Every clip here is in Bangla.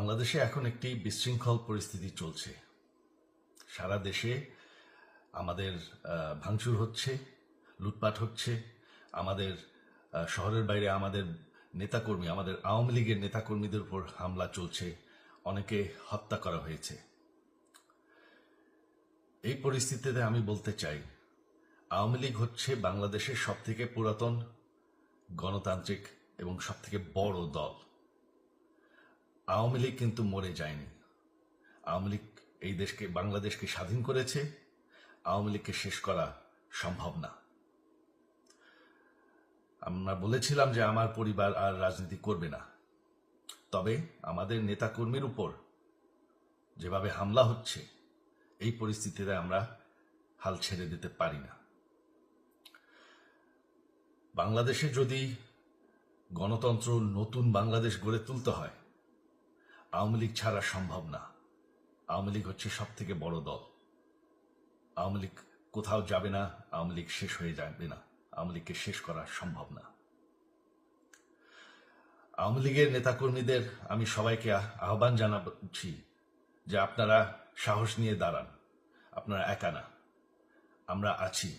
বাংলাদেশে এখন একটি বিশৃঙ্খল পরিস্থিতি চলছে। সারা দেশে আমাদের ভাঙচুর হচ্ছে, লুটপাট হচ্ছে। আমাদের শহরের বাইরে আমাদের নেতাকর্মী, আমাদের আওয়ামী লীগের নেতাকর্মীদের উপর হামলা চলছে, অনেকে হত্যা করা হয়েছে। এই পরিস্থিতিতে আমি বলতে চাই, আওয়ামী লীগ হচ্ছে বাংলাদেশের সবথেকে পুরাতন গণতান্ত্রিক এবং সবথেকে বড় দল। আওয়ামী লীগ কিন্তু মরে যায়নি। আওয়ামী লীগ এই দেশকে, বাংলাদেশকে স্বাধীন করেছে। আওয়ামী লীগকে শেষ করা সম্ভব না। আমরা বলেছিলাম যে আমার পরিবার আর রাজনীতি করবে না, তবে আমাদের নেতাকর্মীর উপর যেভাবে হামলা হচ্ছে, এই পরিস্থিতিতে আমরা হাল ছেড়ে দিতে পারি না। বাংলাদেশে যদি গণতন্ত্র, নতুন বাংলাদেশ গড়ে তুলতে হয়, আওয়ামী লীগ ছাড়া সম্ভব না। আওয়ামী লীগ হচ্ছে সব থেকে বড় দল। আওয়ামী লীগ কোথাও যাবে না, আওয়ামী লীগ শেষ হয়ে যাবে না। আওয়ামী লীগকে শেষ করা সম্ভব না। আওয়ামী লীগের নেতাকর্মীদের আমি সবাইকে আহ্বান জানাচ্ছি যে আপনারা সাহস নিয়ে দাঁড়ান। আপনারা একা না, আমরা আছি।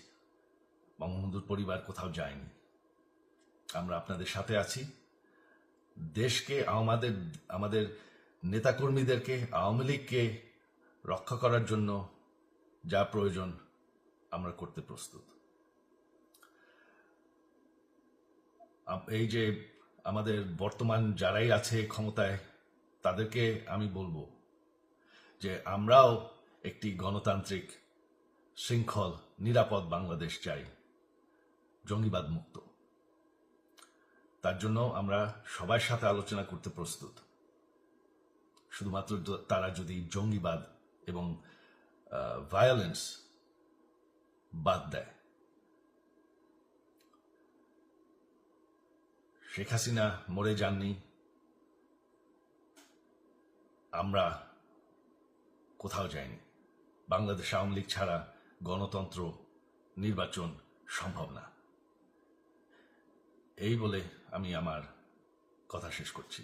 বঙ্গবন্ধুর পরিবার কোথাও যায়নি, আমরা আপনাদের সাথে আছি। দেশকে, আমাদের নেতাকর্মীদেরকে, আওয়ামী লীগকে রক্ষা করার জন্য যা প্রয়োজন আমরা করতে প্রস্তুত। এই যে আমাদের বর্তমান যারাই আছে ক্ষমতায়, তাদেরকে আমি বলবো যে আমরাও একটি গণতান্ত্রিক, শৃঙ্খল, নিরাপদ বাংলাদেশ চাই, জঙ্গিবাদ মুক্ত। তার জন্য আমরা সবার সাথে আলোচনা করতে প্রস্তুত। শুধুমাত্র তারা যদি জঙ্গিবাদ এবং ভায়োলেন্স বাদ দেয়। শেখ হাসিনা মরে যাননি, আমরা কোথাও যাইনি। বাংলাদেশ আওয়ামী লীগ ছাড়া গণতন্ত্র, নির্বাচন সম্ভব না। এই বলে আমি আমার কথা শেষ করছি।